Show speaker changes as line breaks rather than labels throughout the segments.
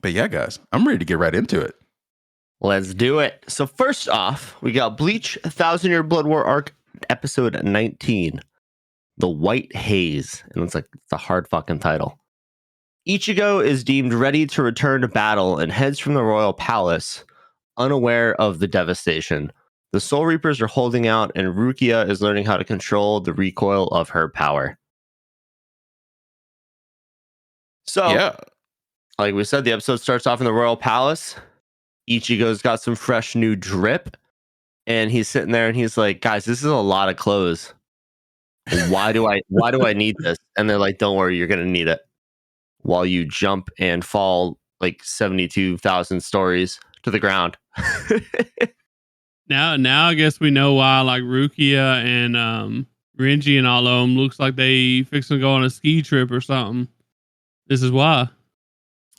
But yeah, guys, I'm ready to get right into it.
Let's do it. So first off, we got Bleach, 1,000-Year Blood War Arc, episode 19, The White Haze. And it's a hard fucking title. Ichigo is deemed ready to return to battle and heads from the royal palace, unaware of the devastation. The Soul Reapers are holding out, and Rukia is learning how to control the recoil of her power. So,
Yeah.
like we said, the episode starts off in the royal palace. Ichigo's got some fresh new drip, and he's sitting there and he's like, guys, this is a lot of clothes. Why do I need this? And they're like, don't worry, you're gonna need it while you jump and fall like 72,000 stories to the ground.
Now I guess we know why like Rukia and Renji and all of them looks like they fixing to go on a ski trip or something. This is why.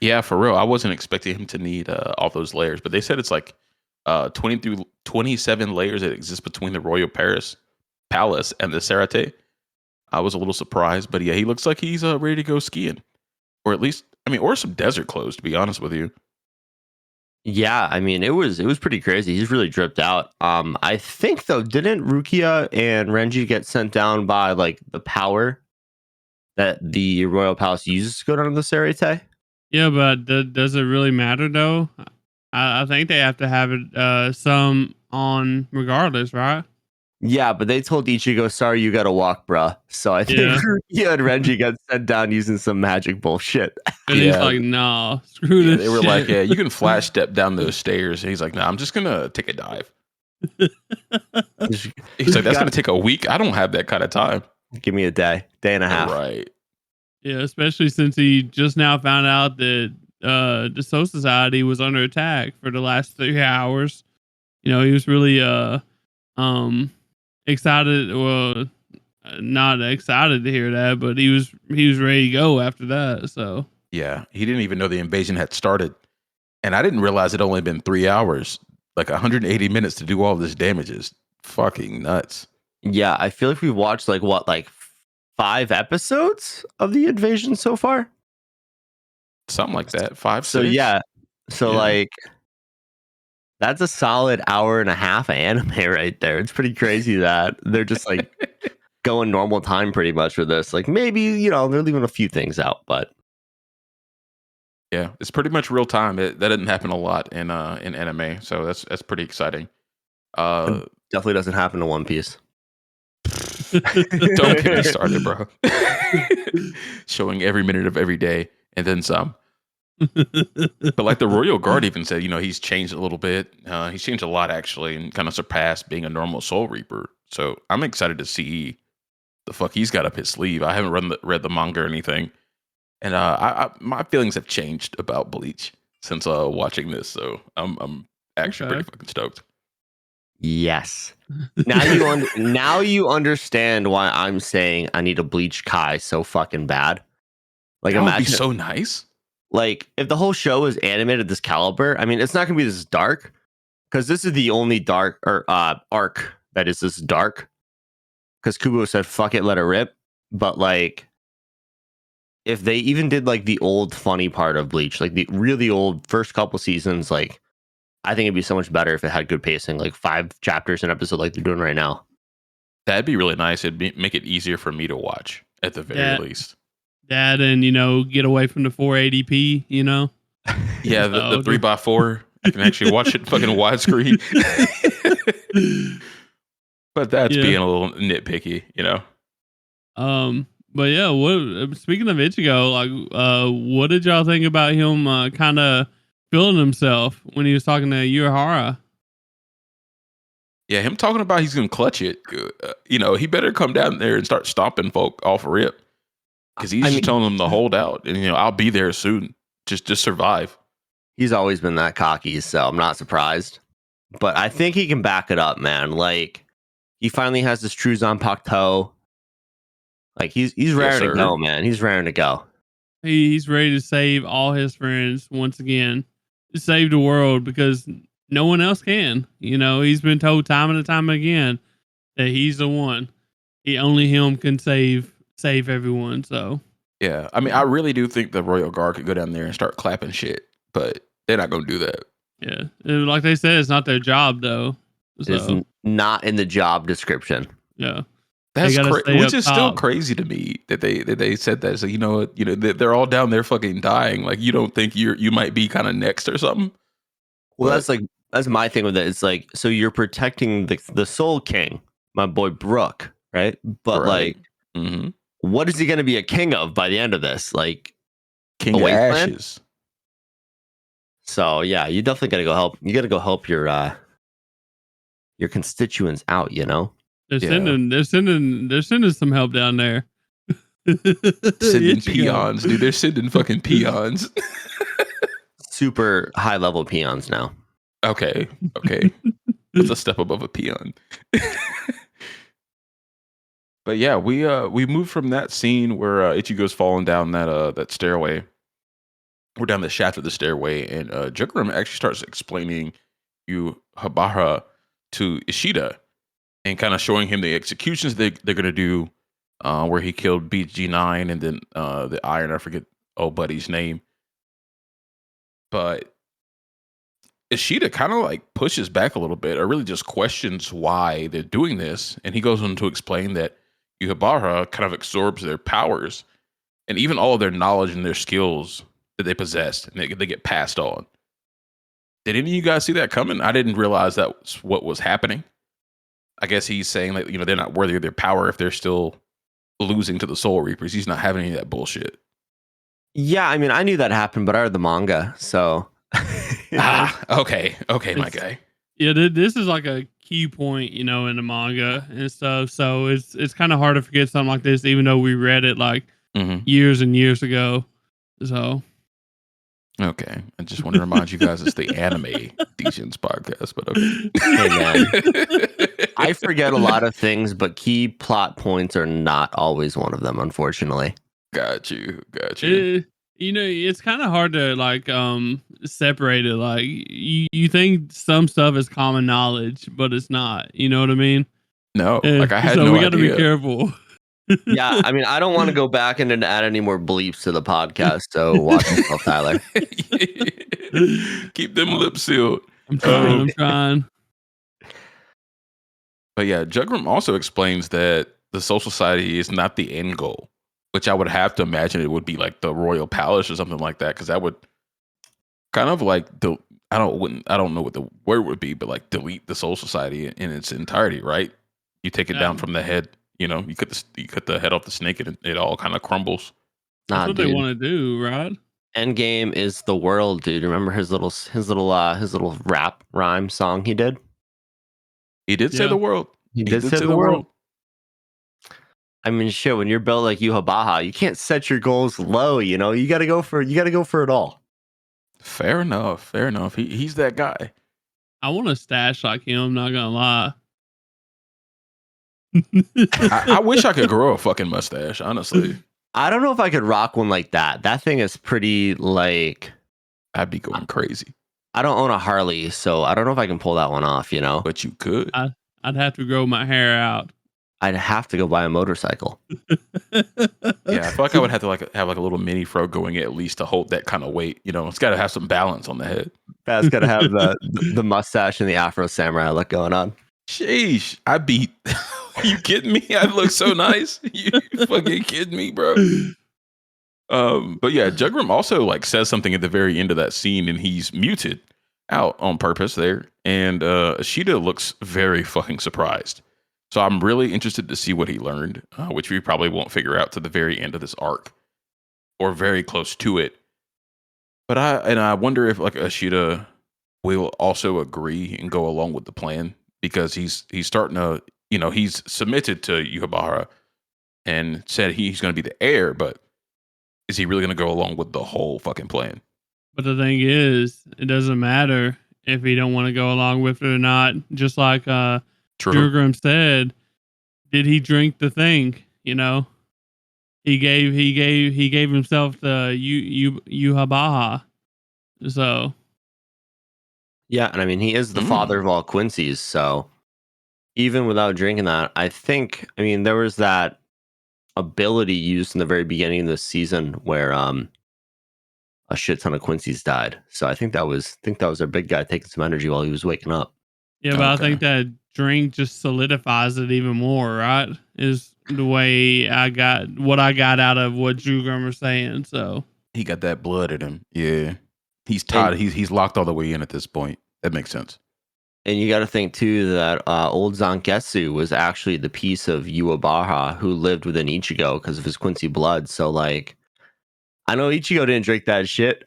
Yeah, for real. I wasn't expecting him to need all those layers, but they said it's like 20 through 27 layers that exist between the Royal Palace and the Serate. I was a little surprised, but yeah, he looks like he's ready to go skiing. Or at least, or some desert clothes, to be honest with you.
Yeah, I mean, it was pretty crazy. He's really dripped out. I think though, didn't Rukia and Renji get sent down by like the power that the Royal Palace uses to go down to the Serate?
Yeah, but does it really matter though? I think they have to have it some on regardless, right?
Yeah, but they told Ichigo, sorry, you gotta walk, bruh. So I think Rukia and Renji got sent down using some magic bullshit.
And he's like, nah, screw this.
They were
shit.
like, yeah, you can flash step down those stairs. And he's like, nah, I'm just gonna take a dive. He's like, that's gonna take a week. I don't have that kind of time.
Give me a day and a half.
Right.
Yeah, especially since he just now found out that the Soul Society was under attack for the last 3 hours. You know, he was really excited. Well, not excited to hear that, but he was ready to go after that. So
yeah, he didn't even know the invasion had started, and I didn't realize it only been 3 hours, like 180 minutes to do all this damage is fucking nuts.
Yeah, I feel like we've watched like 5 episodes of the invasion so far,
something like that. 5, 6.
So yeah, like that's a solid hour and a half of anime right there. It's pretty crazy that they're just like going normal time pretty much for this. Like maybe they're leaving a few things out, but
yeah, it's pretty much real time. That doesn't happen a lot in anime, so that's pretty exciting.
It definitely doesn't happen to One Piece.
Don't get me started, bro. Showing every minute of every day and then some. But like the Royal Guard even said, he's changed a little bit. He's changed a lot actually, and kind of surpassed being a normal Soul Reaper. So I'm excited to see the fuck he's got up his sleeve. I haven't read the manga or anything, and my feelings have changed about Bleach since watching this. So I'm actually pretty fucking stoked.
Yes. Now you understand why I'm saying I need a Bleach Kai so fucking bad. Like,
that would be so nice.
Like, if the whole show is animated this caliber, I mean, it's not gonna be this dark, because this is the only dark or arc that is this dark. Because Kubo said, "Fuck it, let it rip." But like, if they even did like the old funny part of Bleach, like the really old first couple seasons, like, I think it'd be so much better if it had good pacing, like 5 chapters an episode, like they're doing right now.
That'd be really nice. It'd make it easier for me to watch at the very least.
That and get away from the 480p.
Yeah, the 3x4. I can actually watch it fucking widescreen. But that's being a little nitpicky,
But yeah, speaking of Ichigo, like, what did y'all think about him kind of feeling himself when he was talking to Urahara?
Yeah, him talking about he's gonna clutch it. He better come down there and start stomping folk off rip, because he's just telling them to hold out, and I'll be there soon. Just survive.
He's always been that cocky, so I'm not surprised. But I think he can back it up, man. Like, he finally has this true Zanpakuto. Like, he's raring to go, man. He's raring to go.
He's ready to save all his friends once again. Save the world, because no one else can. He's been told time and time again that he's the one. Only him can save everyone. So
yeah, I really do think the Royal Guard could go down there and start clapping shit. but they're not gonna do that.
Yeah, and like they said, it's not their job though.
It is
So
not in the job description.
yeah,
That's
gotta
crazy,
stay
which
up
is still
top.
crazy to me that they said that. So you know what, they're all down there fucking dying. Like you don't think you might be kind of next or something?
Well,
But
that's my thing with it. It's like, so you're protecting the Soul King, my boy Brook, right? But
right,
like,
hmm
what is he going to be a king of by the end of this? Like
King
a
of
wasteland?
Ashes.
So yeah, you definitely got to go help. You got to go help your constituents out. You know.
They're
Yeah.
sending some help down there.
Sending
Ichigo.
peons, dude. They're sending fucking peons.
Super high level peons now.
Okay. What's a step above a peon? But yeah, we moved from that scene where Ichigo's falling down that stairway. We're down the shaft of the stairway, and Jukurim actually starts explaining Habara to Ishida and kind of showing him the executions they're gonna do, where he killed BG9 and then the Iron, I forget old buddy's name. But Ishida kind of like pushes back a little bit, or really just questions why they're doing this, and he goes on to explain that Yuhabara kind of absorbs their powers and even all of their knowledge and their skills that they possessed, and they get passed on. Did any of you guys see that coming? I didn't realize that was what was happening. I guess he's saying that they're not worthy of their power if they're still losing to the Soul Reapers. He's not having any of that bullshit.
Yeah, I mean, I knew that happened, but I read the manga, so.
Okay, my
It's-
guy.
Yeah, this is like a key point, in the manga and stuff. So it's kind of hard to forget something like this, even though we read it like
hmm
years and years ago. So
Okay, I just want to remind you guys it's the anime Degens podcast, but okay.
Hey, man. I forget a lot of things, but key plot points are not always one of them, unfortunately.
Got you.
it's kind of hard to like separate it. Like you think some stuff is common knowledge, but it's not. You know what I mean?
No, like I had
so
no
we got to be
idea.
careful.
Yeah, I mean, I don't want to go back and then add any more bleeps to the podcast, so watch yourself, Tyler.
Keep them lips sealed.
I'm trying.
But yeah, Jugram also explains that the Soul Society is not the end goal, which I would have to imagine it would be like the Royal Palace or something like that, because that would kind of like I don't know what the word would be, but like delete the Soul Society in its entirety, right? You take it down from the head. You cut the head off the snake, and it all kind of crumbles.
That's what
dude.
they want to do, right?
Endgame is the world, dude. Remember his little rap rhyme song he did?
He did say the world.
He did say the world. I mean, shit, when you're built like Yuhabaha, you can't set your goals low, you gotta go for it all.
Fair enough. He's that guy.
I want a stash like him, not gonna lie.
I wish I could grow a fucking mustache, honestly.
I don't know if I could rock one like that. That thing is pretty like.
I'd be going crazy.
I don't own a Harley, so I don't know if I can pull that one off,
But you could.
I'd have to grow my hair out.
I'd have to go buy a motorcycle.
Yeah, I feel like I would have to have a little mini fro going at least to hold that kind of weight. It's got to have some balance on the head.
That's got to have the mustache and the Afro Samurai look going on.
Sheesh, I beat. You kidding me? I look so nice. You fucking kidding me, bro? But yeah, Jugram also like says something at the very end of that scene, and he's muted out on purpose there. And Ishida looks very fucking surprised. So I'm really interested to see what he learned, which we probably won't figure out to the very end of this arc, or very close to it. But I wonder if like Ishida will also agree and go along with the plan, because he's starting to, he's submitted to Yuhabara and said he's going to be the heir, but is he really going to go along with the whole fucking plan?
But the thing is, it doesn't matter if he don't want to go along with it or not. Just like Jugram said, did he drink the thing? He gave himself the Yuhabaha. So
yeah, and I mean he is the father of all Quincy's, so even without drinking that, I think there was that ability used in the very beginning of the season where a shit ton of Quincy's died. So I think that was our big guy taking some energy while he was waking up.
Yeah, but I think that drink just solidifies it even more, right? Is the way I got out of what Drew was saying. So
he got that blood in him. Yeah, he's tied. He's locked all the way in at this point. That makes sense.
And you got to think too that old Zangetsu was actually the piece of Yuabaha who lived within Ichigo because of his Quincy blood. So like, I know Ichigo didn't drink that shit.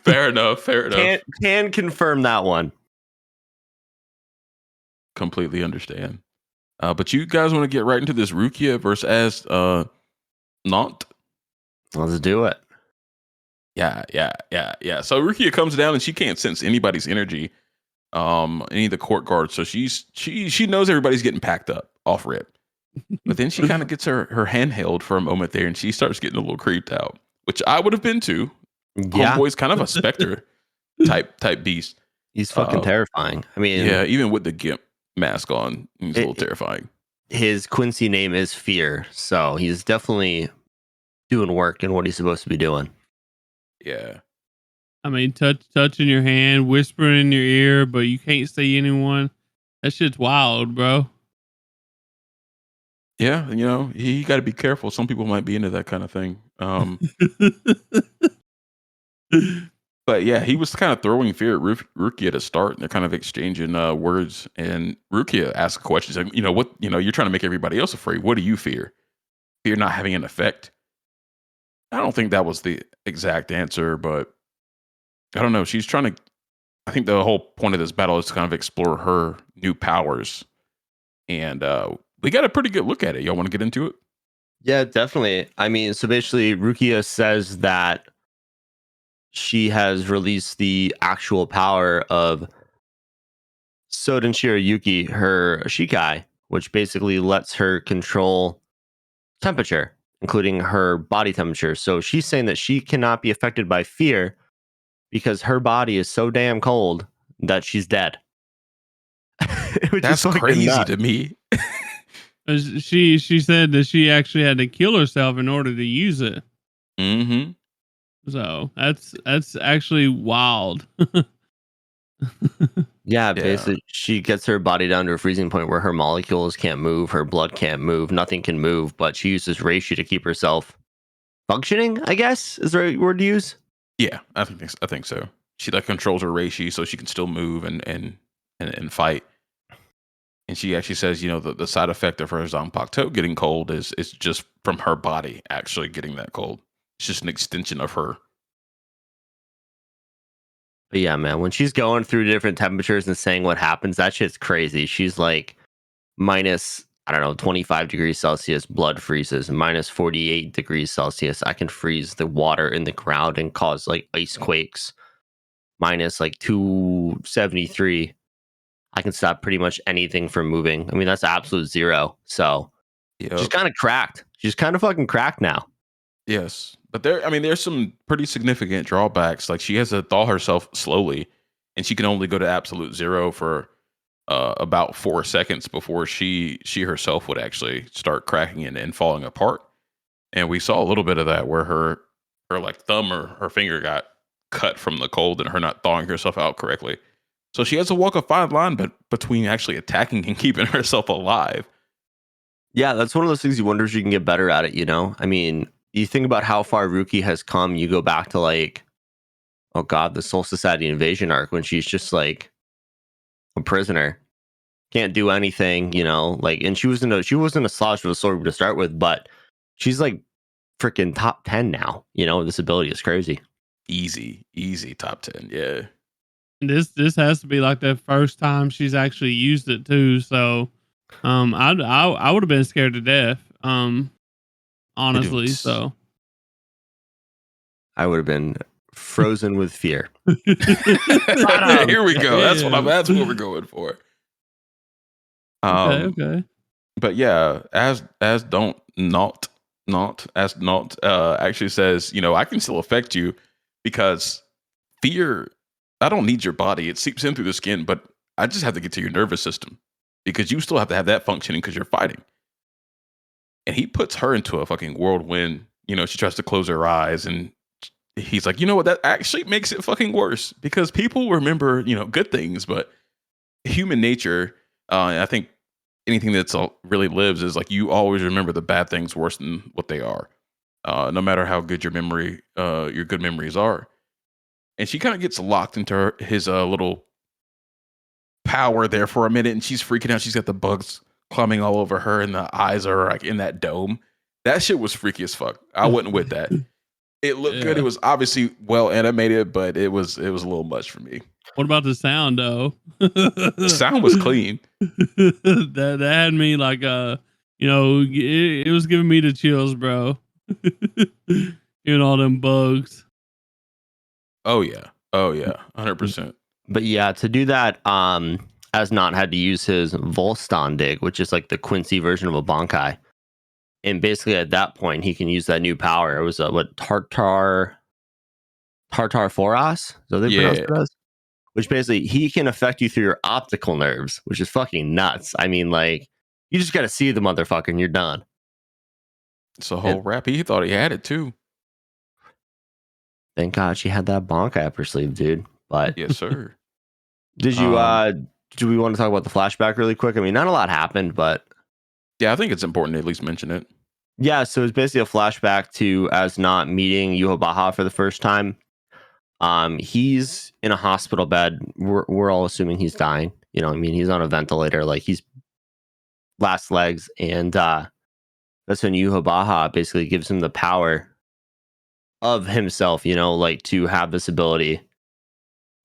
Fair enough.
Can confirm that one.
Completely understand. But you guys want to get right into this Rukia versus Not?
Let's do it.
Yeah. So Rukia comes down and she can't sense anybody's energy, any of the court guards. So she knows everybody's getting packed up off rip. But then she kind of gets her hand held for a moment there, and she starts getting a little creeped out, which I would have been too.
Yeah.
Homeboy's kind of a specter type beast.
He's fucking terrifying. I mean,
yeah, even with the gimp mask on, he's a little terrifying.
His Quincy name is Fear, so he's definitely doing work in what he's supposed to be doing.
Yeah.
I mean, touching your hand, whispering in your ear, but you can't see anyone. That shit's wild, bro.
Yeah, you know, he got to be careful. Some people might be into that kind of thing. But yeah, he was kind of throwing fear at Rukia to start, and they're kind of exchanging words. And Rukia asks a question, like, you're trying to make everybody else afraid. What do you fear? Fear not having an effect? I don't think that was the exact answer, but I don't know. She's trying to. I think the whole point of this battle is to kind of explore her new powers, and we got a pretty good look at it. Y'all want to get into it?
Yeah, definitely. I mean, so basically, Rukia says that she has released the actual power of Soden Shirayuki, her Shikai, which basically lets her control temperature, including her body temperature. So she's saying that she cannot be affected by fear because her body is so damn cold that she's dead.
That's crazy to me.
She said that she actually had to kill herself in order to use it.
Mm-hmm.
So that's actually wild.
Yeah, basically, she gets her body down to a freezing point where her molecules can't move, her blood can't move, nothing can move, but she uses reishi to keep herself functioning, I guess, is the right word to use.
Yeah, I think so. She controls her reishi so she can still move and fight. And she actually says, the side effect of her Zanpakuto getting cold is just from her body actually getting that cold. It's just an extension of her.
But yeah, man, when she's going through different temperatures and saying what happens, that shit's crazy. She's like minus, 25 degrees Celsius, blood freezes, minus 48 degrees Celsius. I can freeze the water in the ground and cause like ice quakes. Minus 273. I can stop pretty much anything from moving. I mean, that's absolute zero. So she's kind of cracked. She's kind of fucking cracked now.
Yes. But there's some pretty significant drawbacks. Like she has to thaw herself slowly, and she can only go to absolute zero for about 4 seconds before she herself would actually start cracking and falling apart. And we saw a little bit of that where her thumb or her finger got cut from the cold and her not thawing herself out correctly. So she has to walk a fine line between actually attacking and keeping herself alive.
Yeah, that's one of those things you wonder if you can get better at it, I mean, you think about how far Ruki has come, you go back to the Soul Society invasion arc when she's just a prisoner. Can't do anything, and she wasn't a slash with a sword to start with, but she's freaking top 10 now. This ability is crazy.
Easy top 10, yeah.
This has to be the first time she's actually used it too. So, I would have been scared to death. Honestly, so
I would have been frozen with fear.
Here we go. That's what we're going for.
Okay.
But yeah, as don't not actually says, I can still affect you because fear. I don't need your body. It seeps in through the skin, but I just have to get to your nervous system because you still have to have that functioning because you're fighting. And he puts her into a fucking whirlwind she tries to close her eyes, and he's like, you know what? That actually makes it fucking worse because people remember, good things, but human nature, I think anything that's really lives is like you always remember the bad things worse than what they are, no matter how good your good memories are. And she kind of gets locked into his little power there for a minute, and she's freaking out. She's got the bugs climbing all over her, and the eyes are like in that dome. That shit was freaky as fuck. I wasn't with that. It looked good. It was obviously well animated, but it was a little much for me.
What about the sound though?
The sound was clean.
that had me like it was giving me the chills, bro. All them bugs.
Oh yeah, 100%.
But yeah, to do that, As not had to use his Volston dig, which is like the Quincy version of a Bankai. And basically at that point, he can use that new power. It was Tartar Foras? So they pronounce it as? Which basically he can affect you through your optical nerves, which is fucking nuts. I mean, like, you just got to see the motherfucker and you're done.
It's a whole rap. He thought he had it too.
Thank God she had that Bankai up her sleeve, dude. But
yes, sir.
Did you do we want to talk about the flashback really quick? I mean, not a lot happened, but
yeah, I think it's important to at least mention it.
Yeah, so it's basically a flashback to As not meeting Yuhabaha for the first time. He's in a hospital bed. We're all assuming he's dying. He's on a ventilator, like he's last legs, and that's when Yuhabaha basically gives him the power of himself, like to have this ability.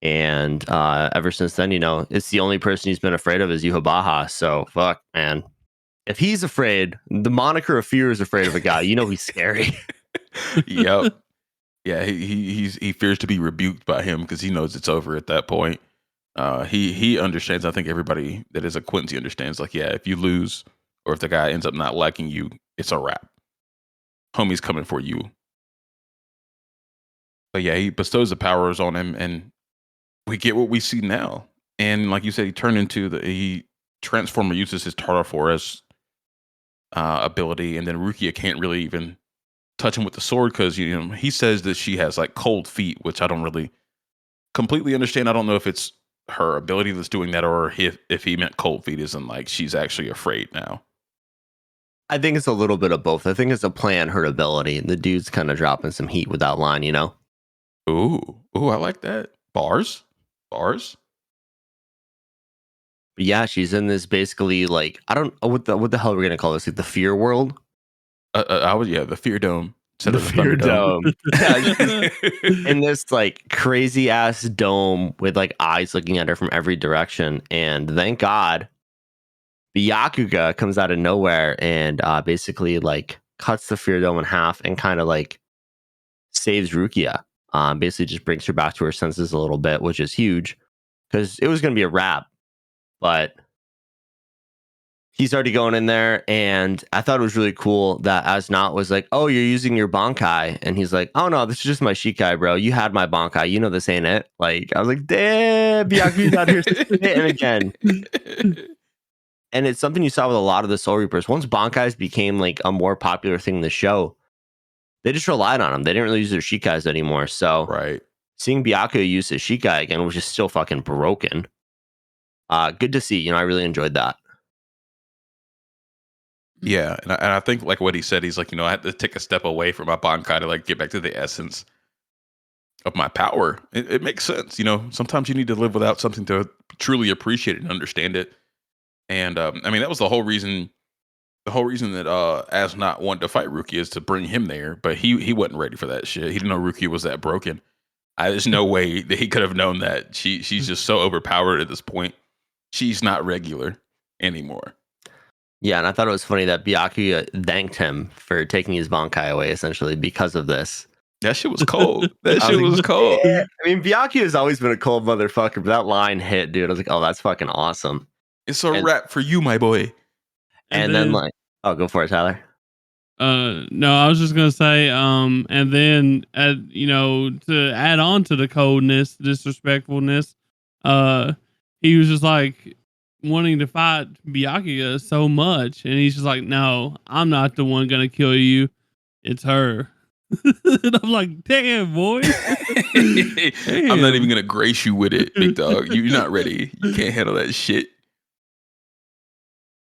And ever since then, it's the only person he's been afraid of is Yuhabaha. So fuck, man. If he's afraid, the moniker of fear is afraid of a guy. He's scary.
Yep. Yeah, he fears to be rebuked by him because he knows it's over at that point. He understands. I think everybody that is a Quincy understands. Like, yeah, if you lose or if the guy ends up not liking you, it's a wrap. Homie's coming for you. But yeah, he bestows the powers on him, and we get what we see now. And like you said, he transformer uses his Tartaforus ability, and then Rukia can't really even touch him with the sword because he says that she has like cold feet, which I don't really completely understand. I don't know if it's her ability that's doing that, or if he meant cold feet isn't like she's actually afraid now.
I think it's a little bit of both. I think it's a play on her ability. The dude's kind of dropping some heat with that line,
Ooh, I like that. Bars.
But yeah, she's in this basically like, I don't know what the hell we're gonna call this, like the fear world.
The fear dome.
The fear dome. In this like crazy ass dome with like eyes looking at her from every direction, and thank God, Byakuga comes out of nowhere and basically like cuts the fear dome in half and kind of like saves Rukia. Basically just brings her back to her senses a little bit, which is huge because it was going to be a wrap, but he's already going in there. And I thought it was really cool that Asnat was like, "Oh, you're using your Bankai," and he's like, "Oh no, this is just my Shikai, bro. You had my Bankai. This ain't it." Like, I was like, "Damn, Byakuga's out here spitting again." And it's something you saw with a lot of the Soul Reapers. Once Bankais became like a more popular thing in the show, they just relied on them. They didn't really use their Shikais anymore. So
right,
seeing Byakuga use his Shikai again, which is still fucking broken, good to see. I really enjoyed that.
Yeah, and I think like what he said, he's like, I had to take a step away from my Bankai to like get back to the essence of my power. It makes sense. Sometimes you need to live without something to truly appreciate it and understand it. And that was the whole reason. The whole reason that Asnat wanted to fight Rukia is to bring him there, but he wasn't ready for that shit. He didn't know Rukia was that broken. There's no way that he could have known that she's just so overpowered at this point. She's not regular anymore.
Yeah, and I thought it was funny that Byakuga thanked him for taking his Bankai away, essentially, because of this.
That shit was cold. That shit was cold.
Yeah. I mean, Byakuga has always been a cold motherfucker, but that line hit, dude. I was like, oh, that's fucking awesome.
It's a wrap for you, my boy.
And then like, oh, go for it, Tyler.
No, I was just gonna say, and then to add on to the coldness, disrespectfulness, he was just like wanting to fight Byakuga so much, and he's just like, no, I'm not the one gonna kill you, it's her. And I'm like, damn, boy.
I'm not even gonna grace you with it, big dog. You're not ready. You can't handle that shit.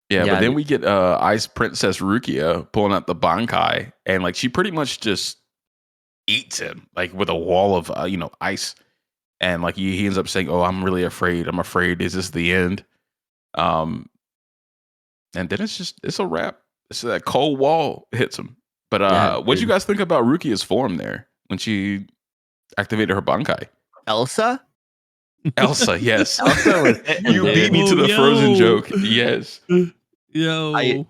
Yeah, but then we get Ice Princess Rukia pulling out the Bankai, and like she pretty much just eats him like with a wall of ice, and like he ends up saying, "Oh, I'm really afraid. I'm afraid. Is this the end?" And then it's a wrap. It's that cold wall hits him. But what'd you guys think about Rukia's form there when she activated her Bankai?
Elsa,
yes.
Elsa was
You beat me to the Frozen joke. Yes.
Yo.
I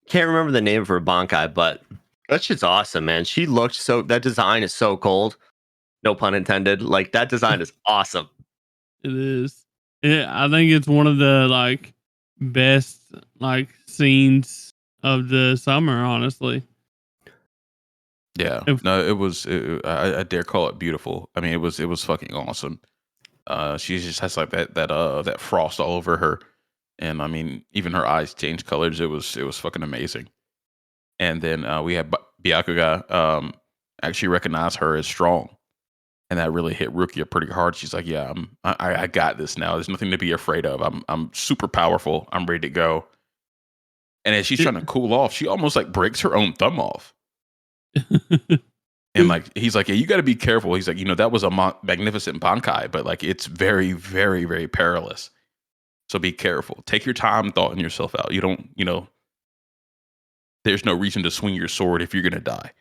can't remember the name of her Bankai, but that shit's awesome, man. She looked that design is so cold. No pun intended. Like that design is awesome.
It is. I think it's one of the like best like scenes of the summer, honestly.
Yeah. No, it was. I dare call it beautiful. I mean, it was fucking awesome. She just has like that frost all over her, and I mean, even her eyes change colors. It was fucking amazing. And then we had Byakuga actually recognize her as strong, and that really hit Rukia pretty hard. She's like, "Yeah, I got this now. There's nothing to be afraid of. I'm super powerful. I'm ready to go." And as she's trying to cool off, she almost like breaks her own thumb off. And like he's like, "Yeah, you got to be careful." He's like, "That was a magnificent Bankai, but like it's very, very, very perilous. So be careful. Take your time, thoughting yourself out. You don't, there's no reason to swing your sword if you're gonna die."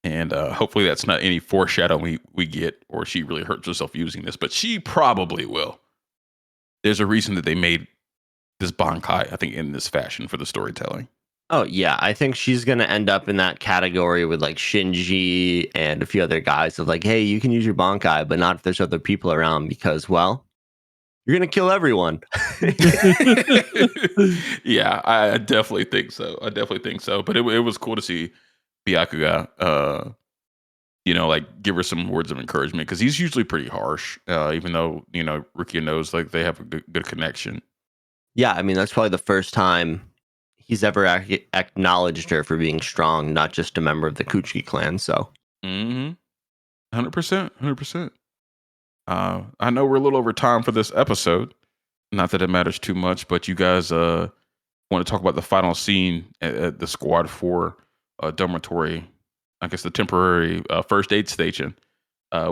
And hopefully that's not any foreshadowing we get, or she really hurts herself using this, but she probably will. There's a reason that they made this Bankai, I think, in this fashion for the storytelling.
Oh yeah, I think she's gonna end up in that category with like Shinji and a few other guys of like, hey, you can use your Bankai, but not if there's other people around because, well, you're gonna kill everyone.
Yeah, I definitely think so. But it was cool to see Byakuga, like give her some words of encouragement because he's usually pretty harsh, even though Rukia knows like they have a good connection.
Yeah, I mean that's probably the first time he's ever acknowledged her for being strong, not just a member of the Kuchiki clan. So,
100%. I know we're a little over time for this episode. Not that it matters too much, but you guys want to talk about the final scene at the Squad 4 dormitory. I guess the temporary first aid station.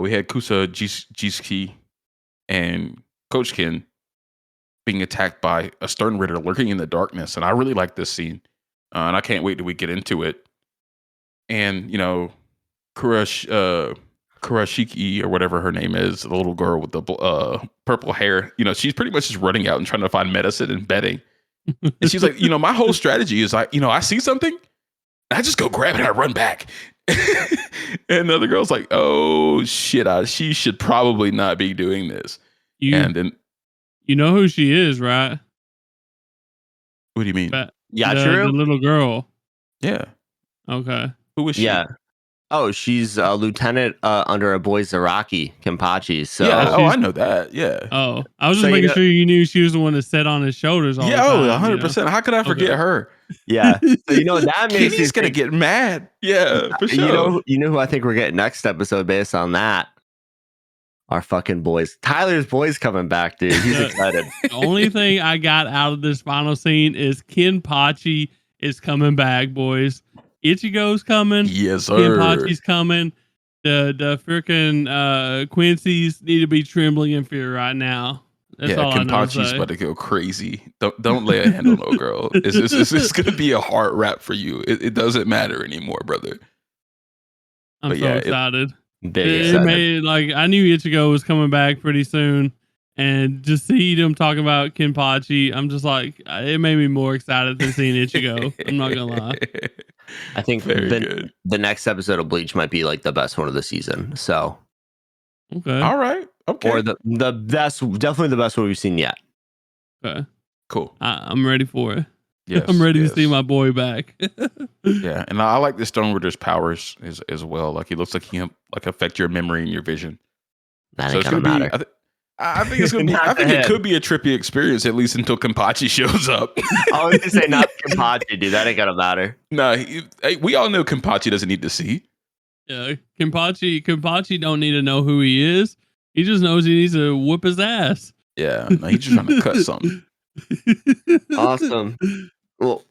We had Kusa, Jisuke, and Coachkin being attacked by a Stern Ritter lurking in the darkness. And I really like this scene. And I can't wait till we get into it. And, Kurashiki, or whatever her name is, the little girl with the purple hair, she's pretty much just running out and trying to find medicine and bedding. And she's like, my whole strategy is like, I see something, I just go grab it and I run back. And the other girl's like, oh shit, she should probably not be doing this. And then
you know who she is, right?
What do you mean?
Yeah,
the little girl.
Yeah.
Okay.
Who is she?
Yeah. Oh, she's a lieutenant under a boy Zaraki Kenpachi. So
yeah. Oh, I know that. Yeah.
Oh, I was just making sure you knew she was the one that sat on his shoulders all the time.
100%. How could I forget her?
Yeah. So that makes
Kenny's gonna get mad. Yeah, for sure.
You know who I think we're getting next episode based on that? Our fucking boys. Tyler's boys coming back, dude. He's excited.
The only thing I got out of this final scene is Kenpachi is coming back, boys. Ichigo's coming.
Yes, sir.
Kenpachi's coming. The freaking Quincy's need to be trembling in fear right now. That's all
Kenpachi's about to go crazy. Don't lay a hand on no girl. It's gonna be a hard rap for you. It doesn't matter anymore, brother.
I'm so excited.
It
made I knew Ichigo was coming back pretty soon, and just see them talking about Kenpachi, I'm just like, it made me more excited than seeing Ichigo. I'm not gonna lie.
I think the next episode of Bleach might be like the best one of the season. So,
okay,
all right, okay,
or the best, definitely the best one we've seen yet.
Okay,
cool.
I'm ready for it.
Yes,
I'm ready to see my boy back.
Yeah, and I like the Stone Ritter's powers as well. Like he looks like he can like affect your memory and your vision.
That ain't gonna matter.
I think it's gonna be. I think it could be a trippy experience at least until Kenpachi shows up.
I was gonna say not Kenpachi, dude. That ain't gonna matter.
No, we all know Kenpachi doesn't need to see.
Yeah, Kenpachi don't need to know who he is. He just knows he needs to whoop his ass.
Yeah, no, he's just trying to cut something.
Awesome. Well,